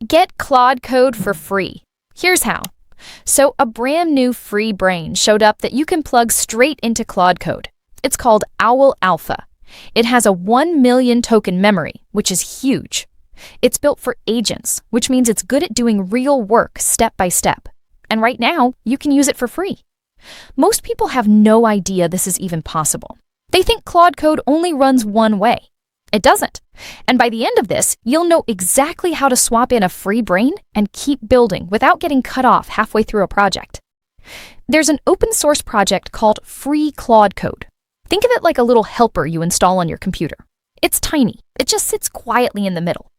Get Claude Code for free. Here's how. So a brand new free brain showed up that you can plug straight into Claude Code. It's called Owl Alpha. It has a 1 million token memory, which is huge. It's built for agents, which means it's good at doing real work step by step. And right now, you can use it for free. Most people have no idea this is even possible. They think Claude Code only runs one way. It doesn't. And by the end of this, you'll know exactly how to swap in a free brain and keep building without getting cut off halfway through a project. There's an open source project called Free Claude Code. Think of it like a little helper you install on your computer. It's tiny. It just sits quietly in the middle.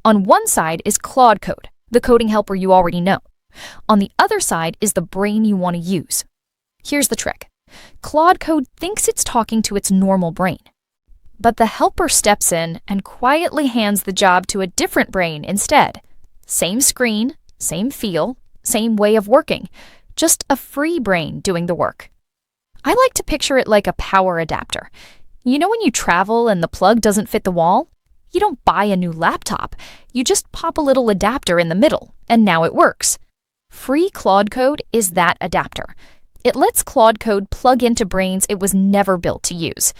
On one side is Claude Code, the coding helper you already know. On the other side is the brain you want to use. Here's the trick. Claude Code thinks it's talking to its normal brain. But the helper steps in and quietly hands the job to a different brain instead. Same screen, same feel, same way of working, just a free brain doing the work. I like to picture it like a power adapter. You know when you travel and the plug doesn't fit the wall? You don't buy a new laptop. You just pop a little adapter in the middle, and now it works. Free Claude Code is that adapter. It lets Claude Code plug into brains it was never built to use.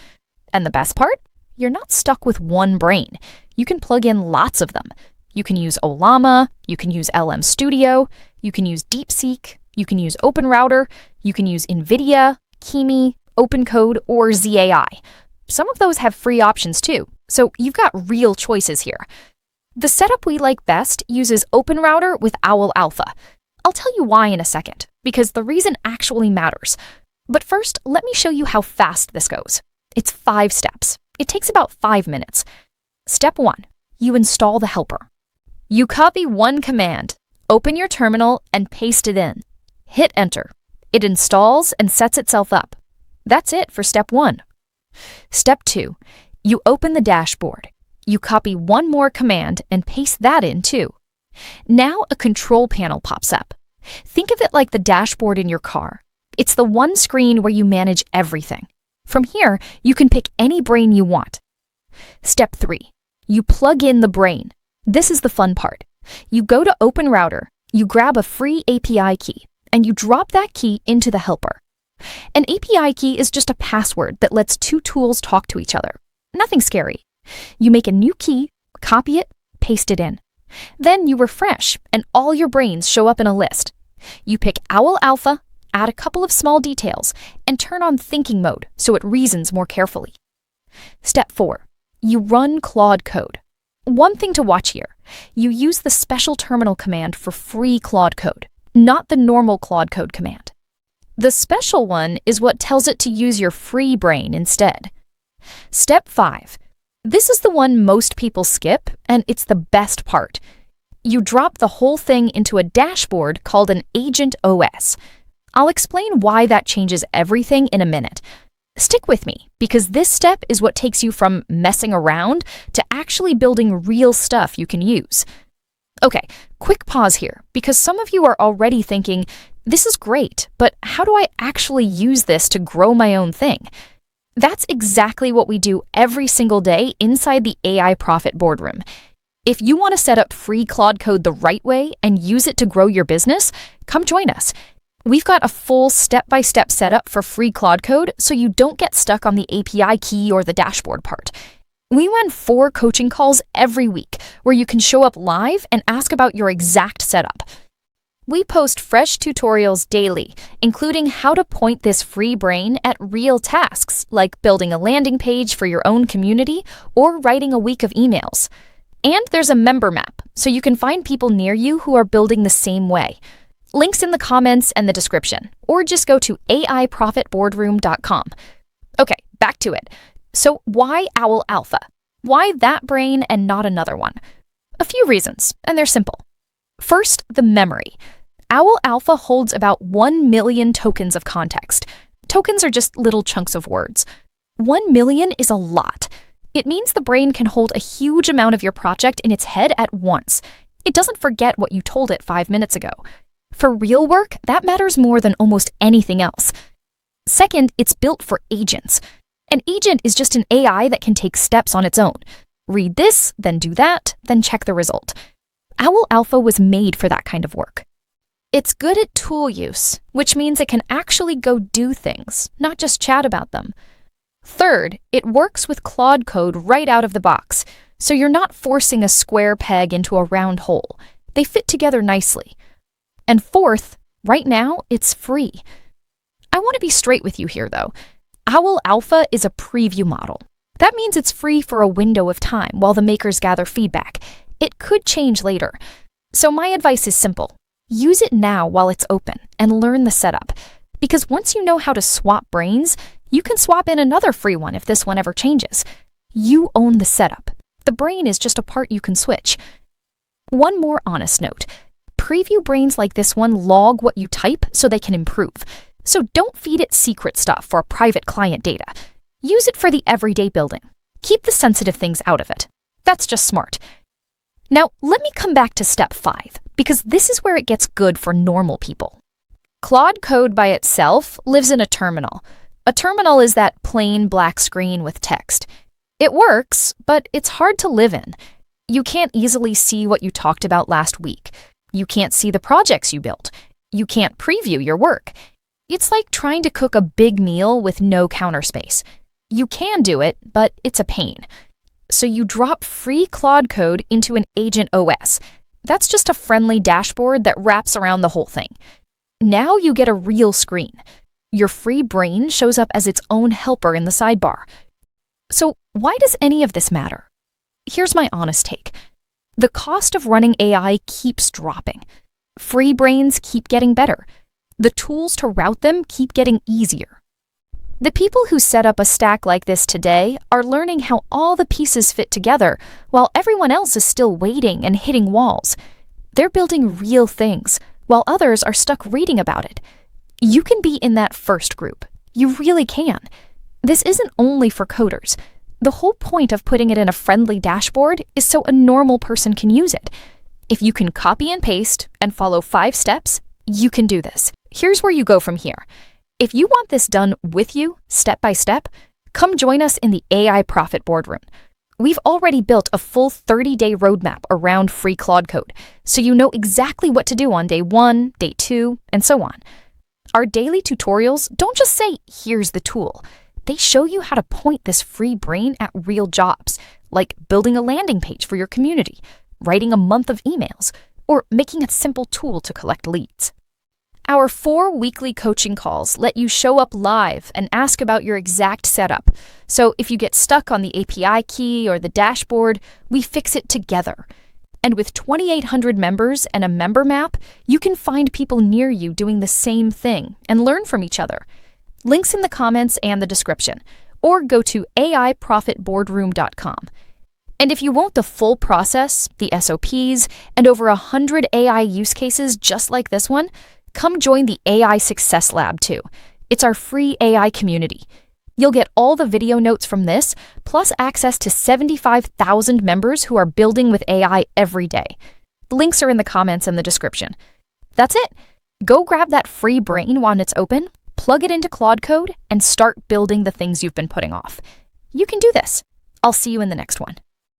And the best part? You're not stuck with one brain. You can plug in lots of them. You can use Ollama, you can use LM Studio, you can use DeepSeek, you can use OpenRouter, you can use NVIDIA, Kimi, OpenCode, or ZAI. Some of those have free options too, so you've got real choices here. The setup we like best uses OpenRouter with Owl Alpha. I'll tell you why in a second, because the reason actually matters. But first, let me show you how fast this goes. It's 5 steps. It takes about 5 minutes. Step 1. You install the helper. You copy one command, open your terminal, and paste it in. Hit enter. It installs and sets itself up. That's it for step 1. Step 2. You open the dashboard. You copy one more command and paste that in too. Now a control panel pops up. Think of it like the dashboard in your car. It's the one screen where you manage everything. From here, you can pick any brain you want. Step 3. You plug in the brain. This is the fun part. You go to OpenRouter, you grab a free API key, and you drop that key into the helper. An API key is just a password that lets 2 tools talk to each other. Nothing scary. You make a new key, copy it, paste it in. Then you refresh, and all your brains show up in a list. You pick Owl Alpha, add a couple of small details, and turn on thinking mode so it reasons more carefully. Step 4. You run Claude Code. One thing to watch here. You use the special terminal command for free Claude Code, not the normal Claude Code command. The special one is what tells it to use your free brain instead. Step 5. This is the one most people skip, and it's the best part. You drop the whole thing into a dashboard called an Agent OS. I'll explain why that changes everything in a minute. Stick with me, because this step is what takes you from messing around to actually building real stuff you can use. Okay, quick pause here, because some of you are already thinking, this is great, but how do I actually use this to grow my own thing? That's exactly what we do every single day inside the AI Profit Boardroom. If you want to set up free Claude Code the right way and use it to grow your business, come join us. We've got a full step-by-step setup for free Claude Code so you don't get stuck on the API key or the dashboard part. We run 4 coaching calls every week where you can show up live and ask about your exact setup. We post fresh tutorials daily, including how to point this free brain at real tasks like building a landing page for your own community or writing a week of emails. And there's a member map, so you can find people near you who are building the same way. Links in the comments and the description, or just go to aiprofitboardroom.com. Okay, back to it. So why Owl Alpha? Why that brain and not another one? A few reasons, and they're simple. First, the memory. Owl Alpha holds about 1 million tokens of context. Tokens are just little chunks of words. 1 million is a lot. It means the brain can hold a huge amount of your project in its head at once. It doesn't forget what you told it 5 minutes ago. For real work, that matters more than almost anything else. Second, it's built for agents. An agent is just an AI that can take steps on its own. Read this, then do that, then check the result. Owl Alpha was made for that kind of work. It's good at tool use, which means it can actually go do things, not just chat about them. Third, it works with Claude Code right out of the box, so you're not forcing a square peg into a round hole. They fit together nicely. And fourth, right now, it's free. I want to be straight with you here, though. Owl Alpha is a preview model. That means it's free for a window of time while the makers gather feedback. It could change later. So my advice is simple. Use it now while it's open and learn the setup. Because once you know how to swap brains, you can swap in another free one if this one ever changes. You own the setup. The brain is just a part you can switch. One more honest note. Preview brains like this one log what you type so they can improve. So don't feed it secret stuff or private client data. Use it for the everyday building. Keep the sensitive things out of it. That's just smart. Now, let me come back to step 5, because this is where it gets good for normal people. Claude Code by itself lives in a terminal. A terminal is that plain black screen with text. It works, but it's hard to live in. You can't easily see what you talked about last week. You can't see the projects you built. You can't preview your work. It's like trying to cook a big meal with no counter space. You can do it, but it's a pain. So you drop free Claude Code into an agent OS. That's just a friendly dashboard that wraps around the whole thing. Now you get a real screen. Your free brain shows up as its own helper in the sidebar. So why does any of this matter? Here's my honest take. The cost of running AI keeps dropping. Free brains keep getting better. The tools to route them keep getting easier. The people who set up a stack like this today are learning how all the pieces fit together while everyone else is still waiting and hitting walls. They're building real things, while others are stuck reading about it. You can be in that first group. You really can. This isn't only for coders. The whole point of putting it in a friendly dashboard is so a normal person can use it. If you can copy and paste and follow 5 steps, you can do this. Here's where you go from here. If you want this done with you, step by step, come join us in the AI Profit Boardroom. We've already built a full 30-day roadmap around free Claude Code, so you know exactly what to do on day 1, day 2, and so on. Our daily tutorials don't just say, here's the tool. They show you how to point this free brain at real jobs, like building a landing page for your community, writing a month of emails, or making a simple tool to collect leads. Our 4 weekly coaching calls let you show up live and ask about your exact setup. So if you get stuck on the API key or the dashboard, we fix it together. And with 2,800 members and a member map, you can find people near you doing the same thing and learn from each other. Links in the comments and the description, or go to aiprofitboardroom.com. And if you want the full process, the SOPs, and over 100 AI use cases just like this one, come join the AI Success Lab too. It's our free AI community. You'll get all the video notes from this, plus access to 75,000 members who are building with AI every day. The links are in the comments and the description. That's it. Go grab that free brain while it's open, plug it into Claude Code, and start building the things you've been putting off. You can do this. I'll see you in the next one.